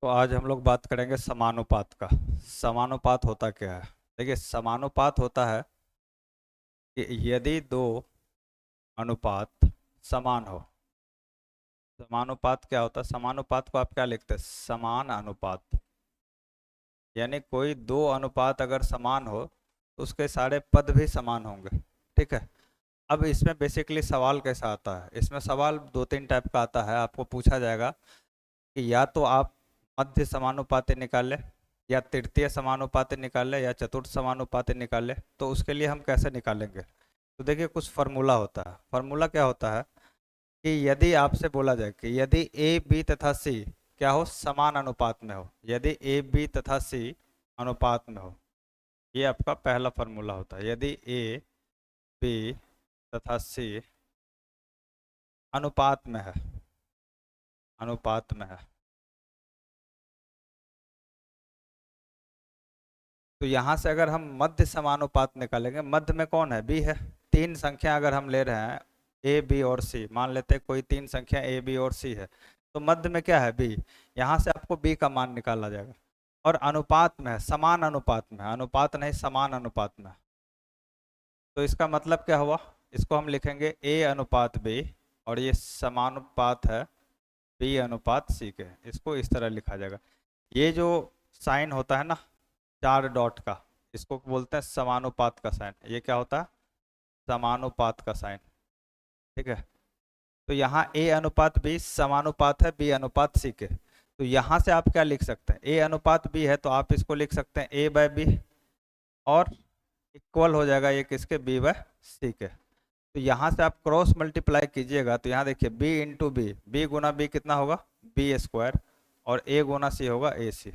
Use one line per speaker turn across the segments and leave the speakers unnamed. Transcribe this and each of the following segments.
तो आज हम लोग बात करेंगे समानुपात का। समानुपात होता क्या है? देखिए, समानुपात होता है कि यदि दो अनुपात समान हो। समानुपात क्या होता है? समानुपात को आप क्या लिखते हैं? समान अनुपात। यानी कोई दो अनुपात अगर समान हो तो उसके सारे पद भी समान होंगे। ठीक है। अब इसमें बेसिकली सवाल कैसा आता है? इसमें सवाल दो तीन टाइप का आता है। आपको पूछा जाएगा कि या तो आप मध्य समानुपाती निकाल ले, या तृतीय समानुपाती निकाल ले, या चतुर्थ समानुपाती निकाल ले। तो उसके लिए हम कैसे निकालेंगे? तो देखिए, कुछ फार्मूला होता है। फार्मूला क्या होता है कि यदि आपसे बोला जाए कि यदि ए बी तथा सी क्या हो, समान अनुपात में हो। यदि ए बी तथा सी अनुपात में हो, ये आपका पहला फार्मूला होता है। यदि ए बी तथा सी अनुपात में है, अनुपात में है, तो यहां से अगर हम मध्य समानुपात निकालेंगे, मध्य में कौन है? बी है। तीन संख्या अगर हम ले रहे हैं ए बी और सी, मान लेते हैं कोई तीन संख्या ए बी और सी है, तो मध्य में क्या है? बी। यहां से आपको बी का मान निकाला जाएगा। और अनुपात में है, समान अनुपात में, अनुपात नहीं समान अनुपात में। तो इसका मतलब क्या हुआ? इसको हम लिखेंगे ए अनुपात बी, और ये समानुपात है बी अनुपात सी के। इसको इस तरह लिखा जाएगा। ये जो साइन होता है ना, चार डॉट का, इसको बोलते हैं समानुपात का साइन। ये क्या होता है? समानुपात का साइन। ठीक है। तो यहाँ ए अनुपात बी समानुपात है बी अनुपात सी के। तो यहाँ से आप क्या लिख सकते हैं? ए अनुपात बी है तो आप इसको लिख सकते हैं ए बाय बी, और इक्वल हो जाएगा ये किसके? बी बाय सी के। तो यहाँ से आप क्रॉस मल्टीप्लाई कीजिएगा तो यहाँ देखिए बी इंटू बी, बी गुना बी कितना होगा? B square. और ए गुना सी होगा ए सी।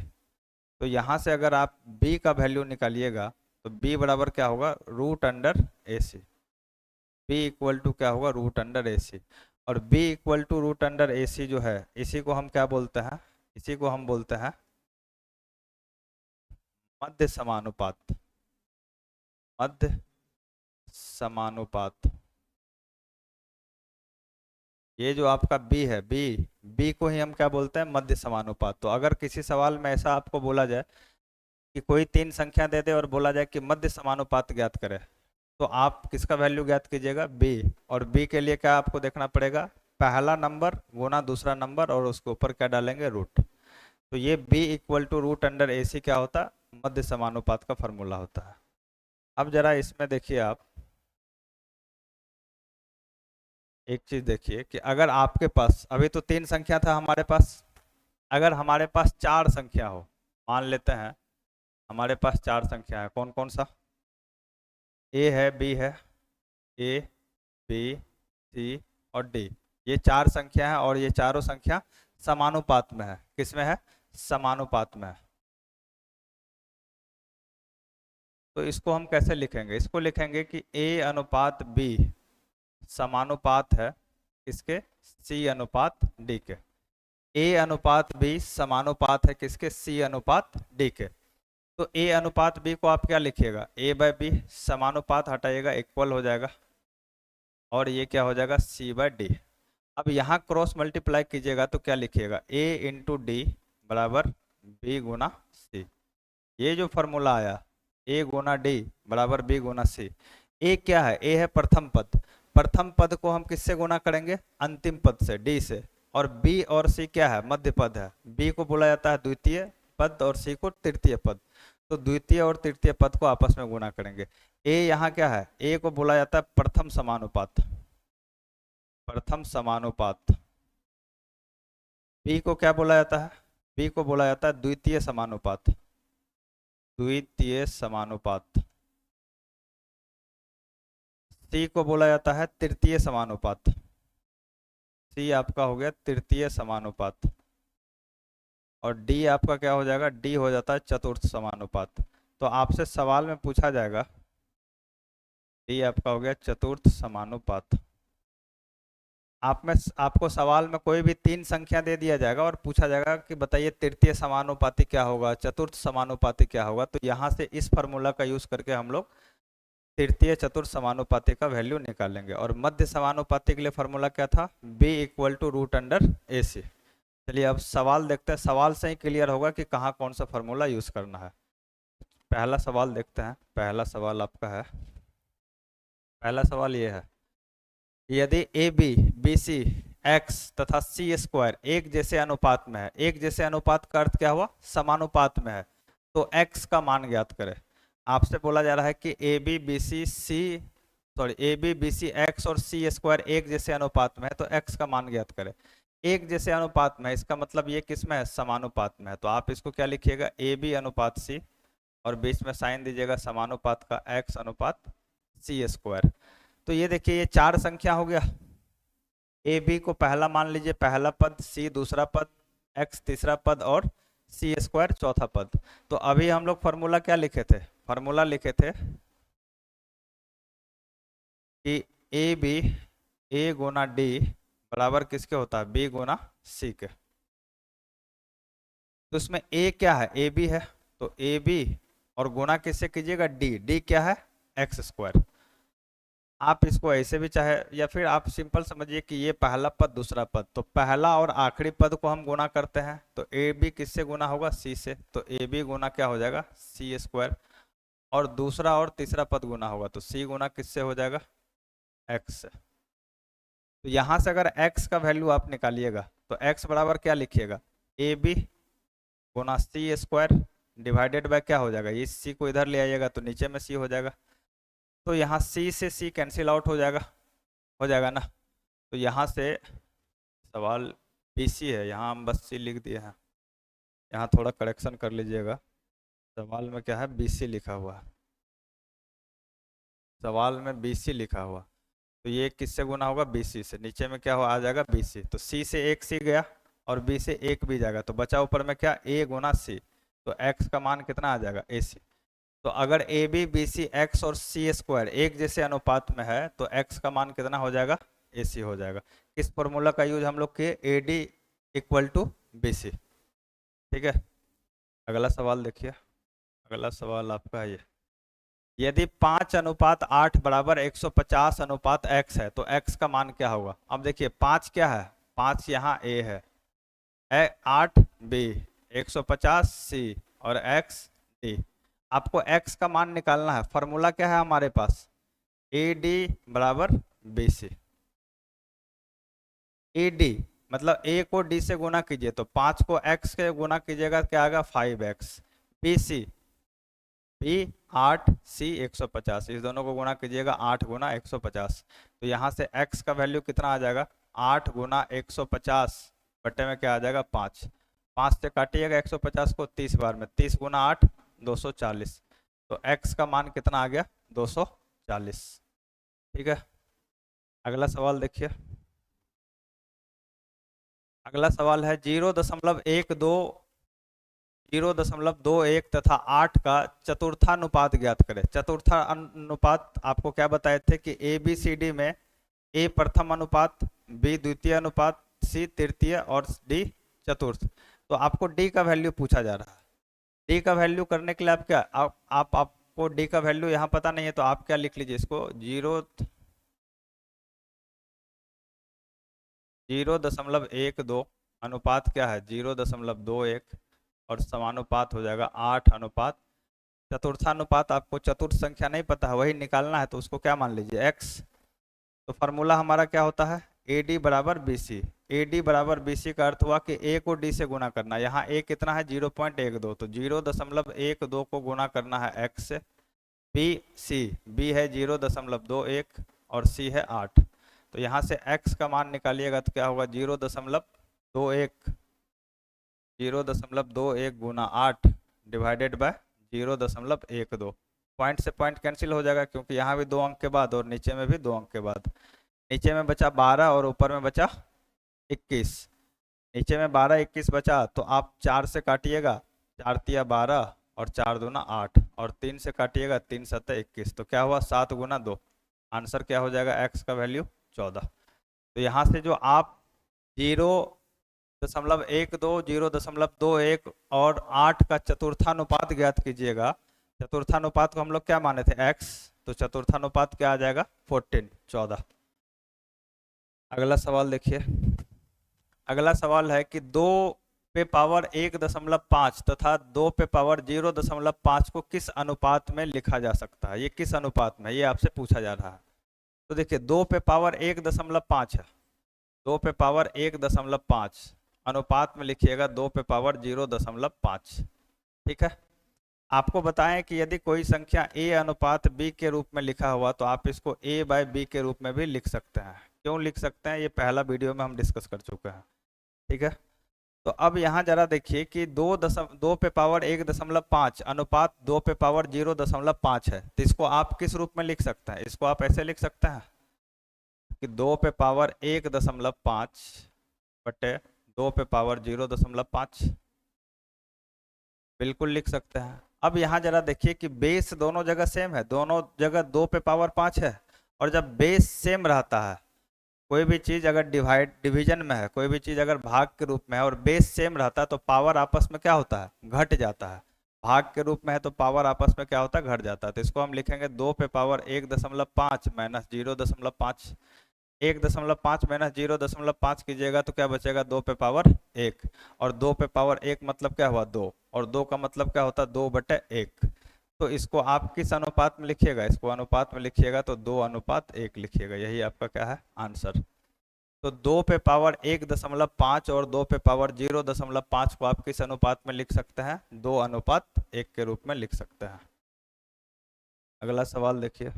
तो यहाँ से अगर आप b का वैल्यू निकालिएगा तो b बराबर क्या होगा? Root under A C. B equal to क्या होगा? Root under A C. और b equal to root under A C जो है, इसी को हम क्या बोलते हैं? इसी को हम बोलते हैं मध्य समानुपात। मध्य समानुपात। ये जो आपका b है, b को ही हम क्या बोलते हैं? मध्य समानुपात। तो अगर किसी सवाल में ऐसा आपको बोला जाए कि कोई तीन संख्या दे दे और बोला जाए कि मध्य समानुपात ज्ञात करें, तो आप किसका वैल्यू ज्ञात कीजिएगा? बी। और बी के लिए क्या आपको देखना पड़ेगा? पहला नंबर गुना दूसरा नंबर, और उसके ऊपर क्या डालेंगे? रूट। तो ये B equal to root under A C क्या होता है? मध्य समानुपात का फॉर्मूला होता है। अब जरा इसमें देखिए आप एक चीज देखिए कि अगर आपके पास अभी तो तीन संख्या था हमारे पास, अगर हमारे पास चार संख्या हो, मान लेते हैं हमारे पास चार संख्या है। कौन कौन सा? ए है, बी है, ए बी सी और डी। ये चार संख्या है और ये चारों संख्या समानुपात में है। किसमें है? समानुपात में है। तो इसको हम कैसे लिखेंगे? इसको लिखेंगे कि ए अनुपात बी समानुपात है किसके? सी अनुपात डी के। ए अनुपात बी समानुपात है किसके? सी अनुपात डी के। तो ए अनुपात बी को आप क्या लिखिएगा? ए बाय बी, समानुपात हटाइएगा इक्वल हो जाएगा, और ये क्या हो जाएगा? सी बाय डी। अब यहाँ क्रॉस मल्टीप्लाई कीजिएगा तो क्या लिखिएगा? ए इंटू डी बराबर बी गुना सी। ये जो फॉर्मूला आया, ए गुना डी बराबर बी गुना सी। ए क्या है? ए है प्रथम पद। प्रथम पद को हम किससे गुना करेंगे? अंतिम पद से, डी से। और बी और सी क्या है? मध्य पद है। बी को बोला जाता है द्वितीय पद और सी को तृतीय पद। तो द्वितीय और तृतीय पद को आपस में गुना करेंगे। ए यहाँ क्या है? ए को बोला जाता है प्रथम समानुपात। प्रथम समानुपात। बी को क्या बोला जाता है? बी को बोला जाता है द्वितीय समानुपात। द्वितीय समानुपात। सी को बोला जाता है तृतीय समानुपात। सी आपका हो गया तृतीय समानुपात। और डी आपका क्या हो जाएगा? डी हो जाता है चतुर्थ समानुपात। तो आपसे सवाल में पूछा जाएगा, डी आपका हो गया चतुर्थ समानुपात। आप में आपको सवाल में कोई भी तीन संख्या दे दिया जाएगा और पूछा जाएगा कि बताइए तृतीय समानुपाती क्या होगा, चतुर्थ समानुपाती क्या होगा। तो यहाँ से इस फार्मूला का यूज करके हम लोग तृतीय चतुर्थ समानुपाती का वैल्यू निकालेंगे। और मध्य समानुपाती के लिए फार्मूला क्या था? B equal to root under A C. चलिए अब सवाल देखते हैं, सवाल से ही क्लियर होगा कि कहाँ कौन सा फॉर्मूला यूज करना है। पहला सवाल देखते हैं। पहला सवाल आपका है, पहला सवाल ये है, यदि a b b c x तथा सी स्क्वायर एक जैसे अनुपात में है, एक जैसे अनुपात का अर्थ क्या हुआ, समानुपात में है, तो एक्स का मान ज्ञात करें। आपसे बोला जा रहा है कि a b b c c sorry a b b c x और सी स्क्वायर एक जैसे अनुपात में है, तो एक्स का मान ज्ञात करें। एक जैसे अनुपात में है, इसका मतलब ये किस में है, समानुपात में है, तो आप इसको क्या लिखिएगा, ए बी अनुपात सी, और बीच में साइन दीजिएगा समानुपात का एक्स अनुपात सी स्क्वायर। तो ये देखिए ये चार संख्या हो गया। ए बी को पहला मान लीजिए, पहला पद, सी दूसरा पद, एक्स तीसरा पद और सी स्क्वायर चौथा पद। तो अभी हम लोग फॉर्मूला क्या लिखे थे, फॉर्मूला लिखे थे कि a B A Guna D बराबर किसके होता है, बी गुना सी के। तो इसमें ए क्या है, ए बी है, तो ए बी और गुना किससे कीजिएगा, डी, डी क्या है, एक्स स्क्वायर। आप इसको ऐसे भी चाहे, या फिर आप सिंपल समझिए कि ये पहला पद दूसरा पद, तो पहला और आखिरी पद को हम गुना करते हैं, तो ए बी किससे गुना होगा, सी से, तो ए बी गुना क्या हो जाएगा, सी स्क्वायर, और दूसरा और तीसरा पद गुना होगा, तो सी गुना किससे हो जाएगा, एक्स से। तो यहाँ से अगर एक्स का वैल्यू आप निकालिएगा तो एक्स बराबर क्या लिखिएगा, ए बी गुना सी स्क्वायर डिवाइडेड बाय क्या हो जाएगा, ये सी को इधर ले आइएगा तो नीचे में सी हो जाएगा, तो यहाँ सी से सी कैंसिल आउट हो जाएगा ना। तो यहाँ से सवाल बी सी है, यहाँ हम बस सी लिख दिए हैं, यहाँ थोड़ा करेक्शन कर लीजिएगा। सवाल में क्या है, बी सी लिखा हुआ है, सवाल में बी सी लिखा हुआ, तो ये किससे गुना होगा, बी सी से, नीचे में क्या हो आ जाएगा बी सी, तो सी से एक सी गया और बी से एक भी जाएगा, तो बचा ऊपर में क्या, ए गुना सी, तो एक्स का मान कितना आ जाएगा, ए सी। तो अगर a b b c x और सी स्क्वायर एक जैसे अनुपात में है, तो एक्स का मान कितना हो जाएगा, ए सी हो जाएगा। किस फॉर्मूला का यूज हम लोग किए, a d equal to b c. ठीक है, अगला सवाल देखिए। अगला सवाल आपका है ये, यदि 5:8 बराबर 150 अनुपात x है, तो x का मान क्या होगा। अब देखिए 5 क्या है, 5 यहाँ a है, 8 b, 150 c और x d। आपको x का मान निकालना है, फॉर्मूला क्या है हमारे पास, ए डी बराबर बी सी। ए डी मतलब a को d से गुना कीजिए, तो 5 को x के गुना कीजिएगा क्या आएगा, 5x, बी सी बी 8 सी 150, इस दोनों को गुना कीजिएगा 8 गुना 150, तो यहाँ से x का वैल्यू कितना आ जाएगा, 8 गुना 150 बटे में क्या आ जाएगा, 5, 5 से काटिएगा 150 को 30 बार में, 30 गुना 8 240, तो x का मान कितना आ गया, 240। ठीक है, अगला सवाल देखिए। अगला सवाल है 0.21 तथा 8 का चतुर्थानुपात ज्ञात करें। चतुर्थानुपात आपको क्या बताए थे कि ए बी सी डी में ए प्रथम अनुपात, बी द्वितीय अनुपात, सी तृतीय और डी चतुर्थ। तो आपको डी का वैल्यू पूछा जा रहा है। डी का वैल्यू करने के लिए आप क्या, आपको डी का वैल्यू यहाँ पता नहीं है, तो आप क्या लिख लीजिए इसको, 0.12 अनुपात क्या है, 0.21 और समानुपात हो जाएगा 8 अनुपात चतुर्थानुपात। आपको चतुर्थ संख्या नहीं पता है, वही निकालना है, तो उसको क्या मान लीजिए, x। तो फार्मूला हमारा क्या होता है, ए डी बराबर बी सी। ए डी बराबर बी सी का अर्थ हुआ कि a को d से गुना करना, यहाँ a कितना है 0.12, तो 0.12 को गुना करना है x से, b है 0.21 और c है 8, तो यहाँ से x का मान निकालिएगा तो क्या होगा, 0.21 गुना 8 डिवाइडेड बाय 0.12। पॉइंट से पॉइंट कैंसिल हो जाएगा, क्योंकि यहाँ भी 2 अंक के बाद और नीचे में भी 2 अंक के बाद, नीचे में बचा 12 और ऊपर में बचा 21, नीचे में 12 21 बचा, तो आप 4 से काटिएगा, 4 तिया 12 और 4 दूना 8, और 3 से काटिएगा, 3 सत्ता 21, तो क्या हुआ 7 गुना 2, आंसर क्या हो जाएगा, x का वैल्यू 14। तो यहाँ से जो आप 0.12 और 8 का चतुर्थानुपात ज्ञात कीजिएगा। चतुर्थानुपात को हम लोग क्या माने थे, x, तो चतुर्थानुपात क्या आ जाएगा, 14। अगला सवाल देखिए। अगला सवाल है कि 2 पे पावर 1.5 तथा 2 पे पावर 0.5 को किस अनुपात में लिखा जा सकता है। ये किस अनुपात में, ये आपसे पूछा जा रहा है। तो देखिए 2 पे पावर 1.5 है, 2 पे पावर 1.5 अनुपात में लिखिएगा 2 पे पावर 0.5। ठीक है। आपको बताएं कि यदि कोई संख्या a अनुपात b के रूप में लिखा हुआ तो आप इसको a/b के रूप में भी लिख सकते हैं। क्यों लिख सकते हैं, ये पहला वीडियो में हम डिस्कस कर चुके हैं। ठीक है। तो अब यहाँ जरा देखिए कि 2 पे पावर 1.5 अनुपात 2 पे पावर 0.5 है, तो इसको आप किस रूप में लिख सकते हैं। इसको आप ऐसे लिख सकते हैं कि 2 पे पावर 1.5 बटे 2 पे पावर 0.5, बिल्कुल लिख सकते हैं। अब यहाँ जरा देखिए कि बेस दोनों जगह सेम है, दोनों जगह 2 पे पावर 5 है, और जब बेस सेम रहता है, कोई भी चीज अगर डिवीजन में है, कोई भी चीज अगर भाग के रूप में है और बेस सेम रहता है तो पावर आपस में क्या होता है, घट जाता है। भाग के रूप में है तो पावर आपस में क्या होता है, घट जाता है। तो इसको हम लिखेंगे 2 पे पावर 1.5 माइनस 0.5। 1.5 माइनस 0.5 कीजिएगा तो क्या बचेगा, 2 पे पावर 1, और 2 पे पावर 1 मतलब क्या हुआ 2, और 2 का मतलब क्या होता है 2/1। तो इसको आप किस अनुपात में लिखिएगा, इसको अनुपात में लिखिएगा तो 2:1 लिखिएगा। यही आपका क्या है, आंसर। तो 2 पे पावर 1.5 और 2 पे पावर 0.5 को आप किस अनुपात में लिख सकते हैं, 2:1 के रूप में लिख सकते हैं। अगला सवाल देखिए।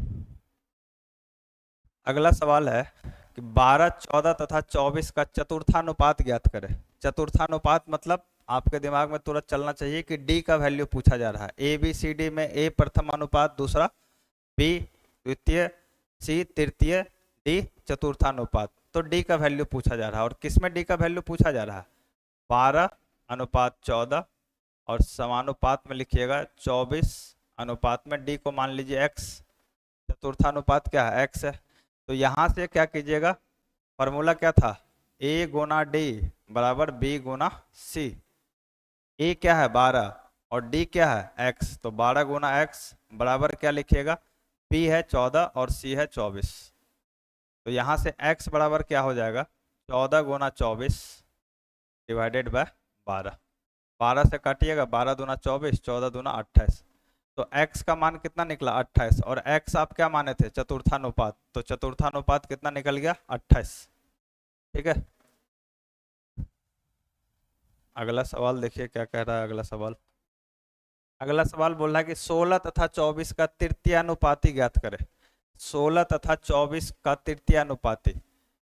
अगला सवाल है कि 12, 14 तथा 24 का चतुर्थानुपात ज्ञात करें। चतुर्थानुपात मतलब आपके दिमाग में तुरंत चलना चाहिए कि डी का वैल्यू पूछा जा रहा है। ए बी सी डी में ए प्रथम अनुपात, दूसरा बी द्वितीय, सी तृतीय, डी चतुर्थानुपात। तो डी का वैल्यू पूछा जा रहा है, और किसमें डी का वैल्यू पूछा जा रहा है, 12:14, और समानुपात में लिखिएगा 24 में डी को मान लीजिए x। चतुर्थानुपात क्या है, x है। तो यहां से क्या कीजिएगा, फॉर्मूला क्या था, a गुना डी बराबर b गुना सी। a क्या है 12 और d क्या है x, तो 12 गुना x बराबर क्या लिखिएगा, b है 14 और c है 24। तो यहाँ से x बराबर क्या हो जाएगा, 14 गुना 24 डिवाइडेड बाय 12। 12 से काटिएगा, 12 दूना 24, 14 दूना 28। तो x का मान कितना निकला 28, और x आप क्या माने थे, चतुर्थानुपात, तो चतुर्थानुपात कितना निकल गया 28। ठीक है। अगला सवाल देखिए क्या कह रहा है अगला सवाल। अगला सवाल बोल रहा है कि 16 तथा 24 का तृतीयानुपाती ज्ञात करें। 16 तथा 24 का तृतीयानुपाती,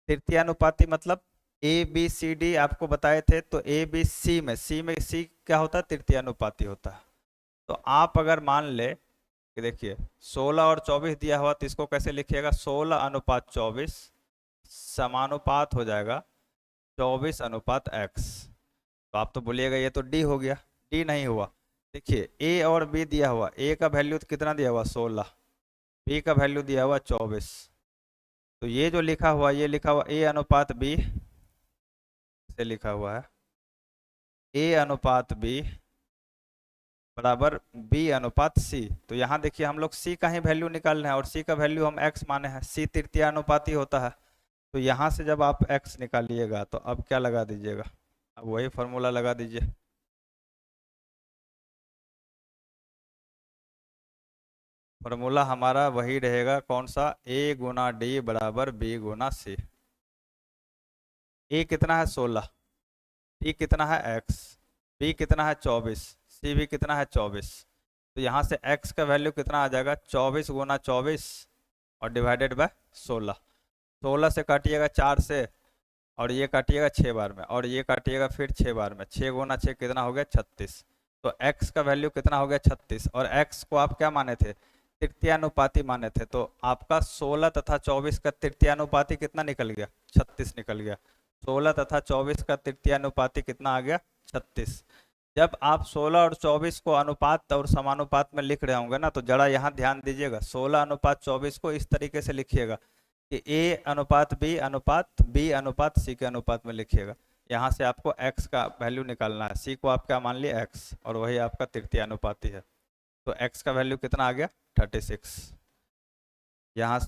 तृतीयानुपाती मतलब ए बी सी डी आपको बताए थे, तो ए बी सी में सी क्या होता है, तृतीयानुपाती होता है। तो आप अगर मान ले कि देखिए 16 और 24 दिया हुआ तो इसको कैसे लिखिएगा, 16:24 समानुपात हो जाएगा 24:x। तो आप तो बोलिएगा ये तो डी हो गया, डी नहीं हुआ। देखिए ए और बी दिया हुआ, ए का वैल्यू कितना दिया हुआ 16, बी का वैल्यू दिया हुआ 24। तो ये जो लिखा हुआ, ये लिखा हुआ ए अनुपात बी से लिखा हुआ है, ए अनुपात बी बराबर बी अनुपात सी। तो यहाँ देखिए हम लोग सी का ही वैल्यू निकाल रहे हैं, और सी का वैल्यू हम एक्स माने हैं, सी तृतीयानुपाती होता है। तो यहाँ से जब आप एक्स निकालिएगा तो अब क्या लगा दीजिएगा, अब वही फॉर्मूला लगा दीजिए। फॉर्मूला हमारा वही रहेगा, कौन सा, ए गुना डी बराबर बी गुना सी। ए कितना है 16, डी कितना है एक्स, बी कितना है 24, सी भी कितना है 24। तो यहाँ से x का वैल्यू कितना आ जाएगा, 24 गुना 24 और डिवाइडेड बाय 16। 16 से काटिएगा 4 से, और ये काटिएगा 6 बार में, और ये काटिएगा फिर 6 बार में, 6 गुना 6 कितना हो गया 36। तो x का वैल्यू कितना हो गया 36, और x को आप क्या माने थे, तृतीयानुपाती माने थे। तो आपका 16 तथा 24 का तृतीयानुपाती कितना निकल गया, 36 निकल गया। 16 तथा 24 का तृतीयानुपाती कितना आ गया, 36। जब आप 16 और 24 को अनुपात और समानुपात में लिख रहे होंगे ना, तो जरा यहाँ ध्यान दीजिएगा, 16:24 को इस तरीके से लिखिएगा कि a अनुपात b अनुपात c के अनुपात में लिखिएगा। यहाँ से आपको x का वैल्यू निकालना है, c को आप क्या मान लिए x, और वही आपका तृतीयानुपाती है। तो x का वैल्यू कितना आ गया 36। यहाँ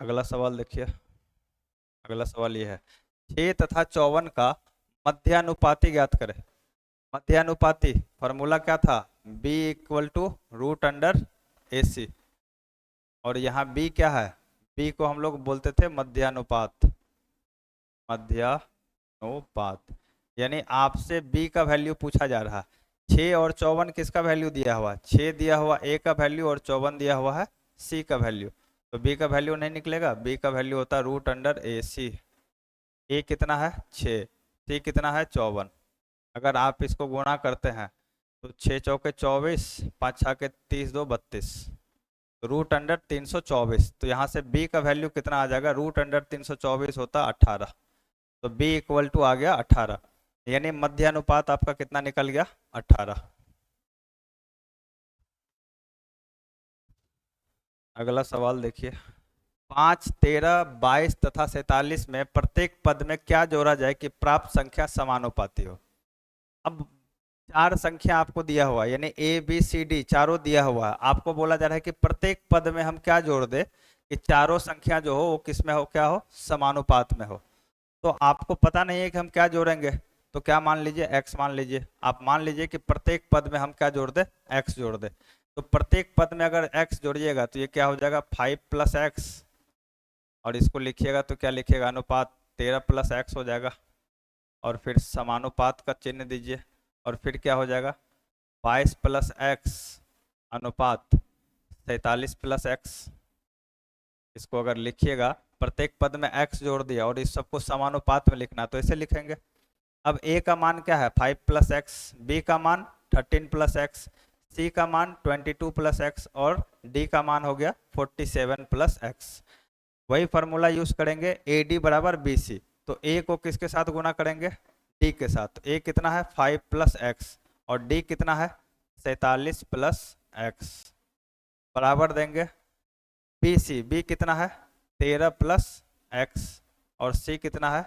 अगला सवाल देखिए। अगला सवाल ये है, 6 तथा 54 का मध्यानुपाती ज्ञात करें। मध्यानुपाती फॉर्मूला क्या था, b equal to root under AC। और यहाँ b क्या है, b को हम लोग बोलते थे मध्यानुपात। मध्यानुपात यानी आपसे b का वैल्यू पूछा जा रहा है। 6 और 54 किसका वैल्यू दिया हुआ, 6 दिया हुआ a का वैल्यू और 54 दिया हुआ है c का वैल्यू। तो b का वैल्यू नहीं निकलेगा, b का वैल्यू होता है रूट अंडर AC। a कितना है 6, c कितना है 54। अगर आप इसको गुणा करते हैं तो 6 चौके 24, 5 छः के 30, 2 32, रूट अंडर 324। तो यहाँ से b का वैल्यू कितना आ जाएगा, रूट अंडर 324 होता 18। तो b इक्वल टू आ गया 18, यानी मध्यानुपात आपका कितना निकल गया 18। अगला सवाल देखिए, 5, 13, 22 तथा 47 में प्रत्येक पद में क्या जोड़ा जाए कि प्राप्त संख्या समानुपाती हो। अब चार संख्या आपको दिया हुआ है, यानी ए बी सी डी चारों दिया हुआ है। आपको बोला जा रहा है कि प्रत्येक पद में हम क्या जोड़ दे कि चारों संख्या जो हो वो किस में हो, क्या हो, समानुपात में हो। तो आपको पता नहीं है कि हम क्या जोड़ेंगे, तो क्या मान लीजिए x मान लीजिए। आप मान लीजिए कि प्रत्येक पद में हम क्या जोड़ दे, x जोड़ दे। तो प्रत्येक पद में अगर x जोड़िएगा तो ये क्या हो जाएगा 5 + x, और इसको लिखिएगा तो क्या लिखिएगा, अनुपात 13 + x हो जाएगा। और फिर समानुपात का चिन्ह दीजिए, और फिर क्या हो जाएगा 22 + x अनुपात 47 + x। इसको अगर लिखिएगा, प्रत्येक पद में x जोड़ दिया और इस सबको समानुपात में लिखना, तो ऐसे लिखेंगे। अब a का मान क्या है 5 + x, b का मान 13 + x, c का मान 22 + x और d का मान हो गया 47 + x। वही फार्मूला यूज करेंगे, AD = BC। तो a को किसके साथ गुना करेंगे, d के साथ। तो a कितना है 5 + x और d कितना है 47 + x, बराबर देंगे BC। b कितना है 13 + x और c कितना है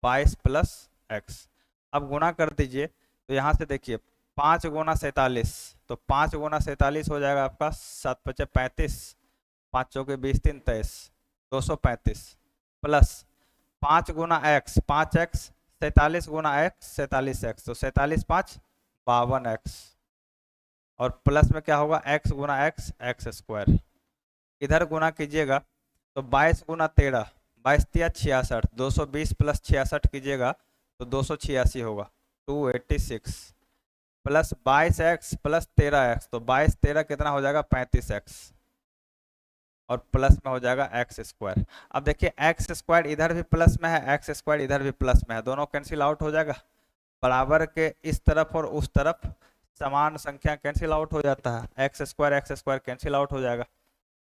22 + x। अब गुणा कर दीजिए, तो यहाँ से देखिए 5 × 47, तो 5 × 47 हो जाएगा आपका 7 × 5 = 35, 5 चौके 20, 3 23, 235 plus 5 × x 5x, 47 × x 47x, तो 47 5 52x, और प्लस में क्या होगा x × x x²। इधर गुना कीजिएगा तो 22 × 13, 22 × 66, 220 + 66 कीजिएगा तो 286 होगा 286, प्लस 22x + 13x, तो 22 13 कितना हो जाएगा 35x, और प्लस में हो जाएगा x²। अब देखिए x² इधर भी प्लस में है, x² इधर भी प्लस में है, दोनों कैंसिल आउट हो जाएगा। बराबर के इस तरफ और उस तरफ समान संख्या कैंसिल आउट हो जाता है, x² कैंसिल आउट हो जाएगा,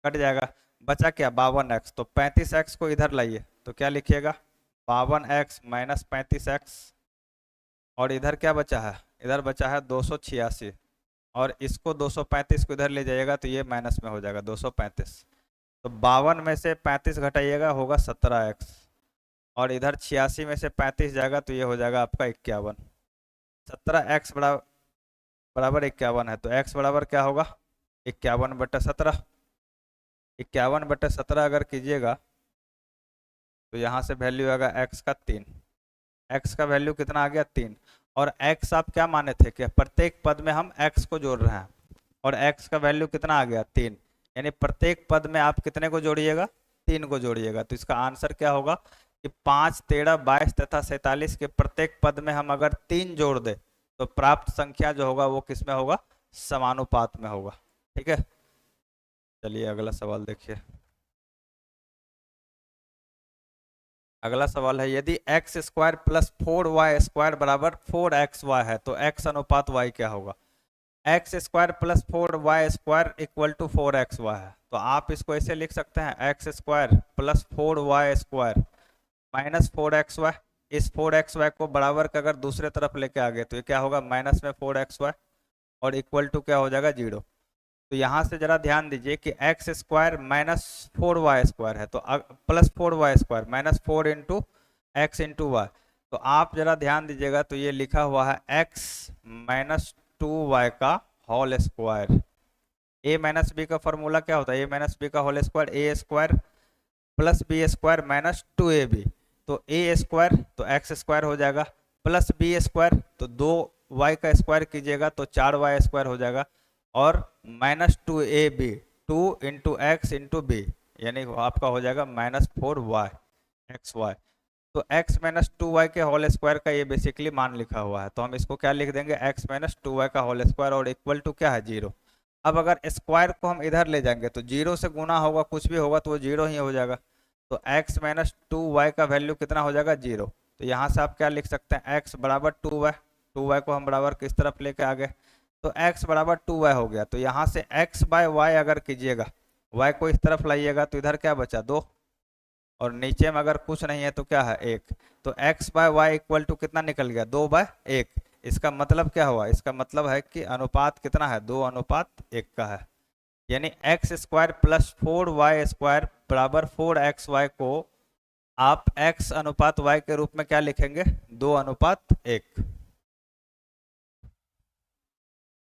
कट जाएगा। बचा क्या 52x, तो 35x को इधर लाइए तो क्या लिखिएगा 52x - 35x, और इधर क्या बचा है, इधर बचा है 286, और इसको 235 को इधर ले जाइएगा तो ये माइनस में हो जाएगा 235। तो 52 में से 35 घटाइएगा होगा 17x, और इधर 86 में से 35 जाएगा तो ये हो जाएगा आपका 51। 17x बराबर 51 है, तो x बराबर क्या होगा 51/17। 51/17 अगर कीजिएगा तो यहाँ से वैल्यू आएगा x का 3, x का वैल्यू कितना आ गया 3। और x आप क्या माने थे कि प्रत्येक पद में हम x को जोड़ रहे हैं, और x का वैल्यू कितना आ गया 3, यानी प्रत्येक पद में आप कितने को जोड़िएगा 3 को जोड़िएगा। तो इसका आंसर क्या होगा कि 5, 13, 22 तथा 47 के प्रत्येक पद में हम अगर 3 जोड़ दे तो प्राप्त संख्या जो होगा वो किस में होगा, समानुपात में होगा। ठीक है, चलिए अगला सवाल देखिए। अगला सवाल है, यदि x² + 4y² बराबर 4xy है तो x अनुपात y क्या होगा। x² + 4y² = 4xy है, तो आप इसको ऐसे लिख सकते हैं x² + 4y² - 4xy। इस 4xy को बराबर का अगर दूसरे तरफ लेके आ गए तो ये क्या होगा माइनस में 4xy, और इक्वल टू क्या हो जाएगा 0। तो यहाँ से जरा ध्यान दीजिए कि x² - 4y² है, तो +4y² -4 × x × y। तो आप जरा ध्यान दीजिएगा तो ये लिखा हुआ है x - 2y का होल स्क्वायर। a - b का फॉर्मूला क्या होता है, a - b का whole square a² + b² - 2ab। तो a² तो x² हो जाएगा, प्लस बी स्क्वायर, तो 2y का स्क्वायर कीजिएगा तो 4y स्क्वायर हो जाएगा, और minus 2ab, 2 into x into b, यानी आपका हो जाएगा -4y xy। तो x माइनस 2y के होल स्क्वायर का ये बेसिकली मान लिखा हुआ है, तो हम इसको क्या लिख देंगे, x माइनस 2y का होल स्क्वायर, और इक्वल टू क्या है, 0। अब अगर स्क्वायर को हम इधर ले जाएंगे तो 0 से गुना होगा, कुछ भी होगा तो वो 0 ही हो जाएगा। तो x माइनस 2y का वैल्यू कितना हो जाएगा, 0। तो यहाँ से आप क्या लिख सकते हैं, x बराबर 2y, 2y को हम बराबर किस तरफ लेके आ गए, तो x बराबर 2y हो गया। तो यहाँ से x बाय y अगर कीजिएगा, y को इस तरफ लाइएगा तो इधर क्या बचा, 2, और नीचे में अगर कुछ नहीं है तो क्या है, 1। तो x by y equal to कितना निकल गया, 2/1। इसका मतलब क्या हुआ, इसका मतलब है कि अनुपात कितना है, 2:1 का है। यानी x square plus 4y square बराबर 4xy को आप x अनुपात y के रूप में क्या लिखेंगे, 2:1।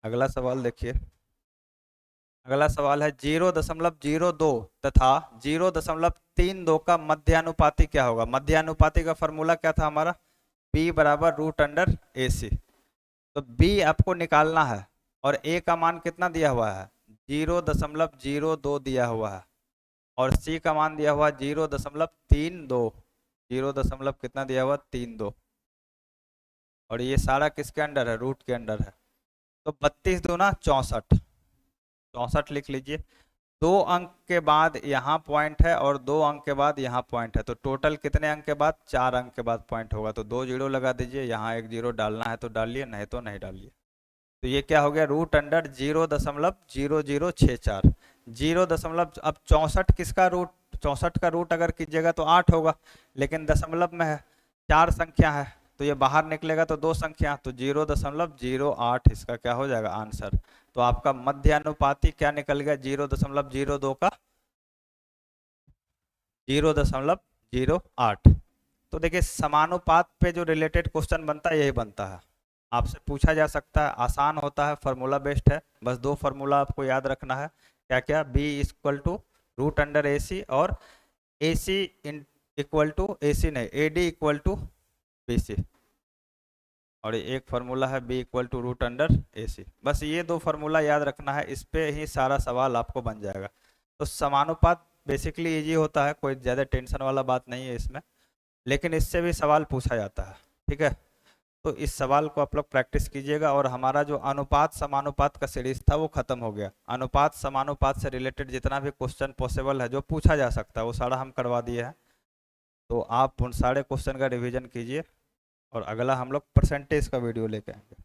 अगला सवाल देखिए। अगला सवाल है 0.02 तथा 0.32 का मध्यानुपाती क्या होगा। मध्यानुपाती का फॉर्मूला क्या था हमारा, b बराबर √AC। तो b आपको निकालना है, और a का मान कितना दिया हुआ है, 0.02 दिया हुआ है, और c का मान दिया हुआ 0.32, 0. कितना दिया हुआ, 32, और ये सारा किसके अंडर है, रूट के अंडर है। तो 32 दूना 64, 64 लिख लीजिए। 2 अंक के बाद यहाँ पॉइंट है, और 2 अंक के बाद यहाँ पॉइंट है, तो टोटल कितने अंक के बाद, 4 अंक के बाद पॉइंट होगा। तो 2 जीरो लगा दीजिए, यहाँ 1 जीरो डालना है तो डालिए, नहीं तो नहीं डालिए। तो ये क्या हो गया, √0.0064, 0 दशमलव, अब 64 किसका रूट, 64 का रूट अगर कीजिएगा तो 8 होगा, लेकिन दशमलव में है, 4 संख्या है, तो ये बाहर निकलेगा तो 2 संख्या, तो 0.08 इसका क्या हो जाएगा आंसर। तो आपका मध्यानुपाती क्या निकल गया, 0.02 का 0.08। तो देखिए समानुपात पे जो रिलेटेड क्वेश्चन बनता है यही बनता है, आपसे पूछा जा सकता है, आसान होता है, फार्मूला बेस्ड है। बस 2 फार्मूला आपको याद रखना है, क्या क्या, b इक्वल टू √AC, और AC इक्वल टू AC नहीं, AD इक्वल टू BC, और एक फार्मूला है b इक्वल टू √AC। बस ये 2 फार्मूला याद रखना है, इस पे ही सारा सवाल आपको बन जाएगा। तो समानुपात बेसिकली इजी होता है, कोई ज़्यादा टेंशन वाला बात नहीं है इसमें, लेकिन इससे भी सवाल पूछा जाता है, ठीक है। तो इस सवाल को आप लोग प्रैक्टिस कीजिएगा, और हमारा जो अनुपात समानुपात का सीरीज था वो खत्म हो गया। अनुपात समानुपात से रिलेटेड जितना भी क्वेश्चन पॉसिबल है जो पूछा जा सकता है वो सारा हम करवा दिए हैं। तो आप उन सारे क्वेश्चन का रिवीजन कीजिए, और अगला हम लोग परसेंटेज का वीडियो लेके आएंगे।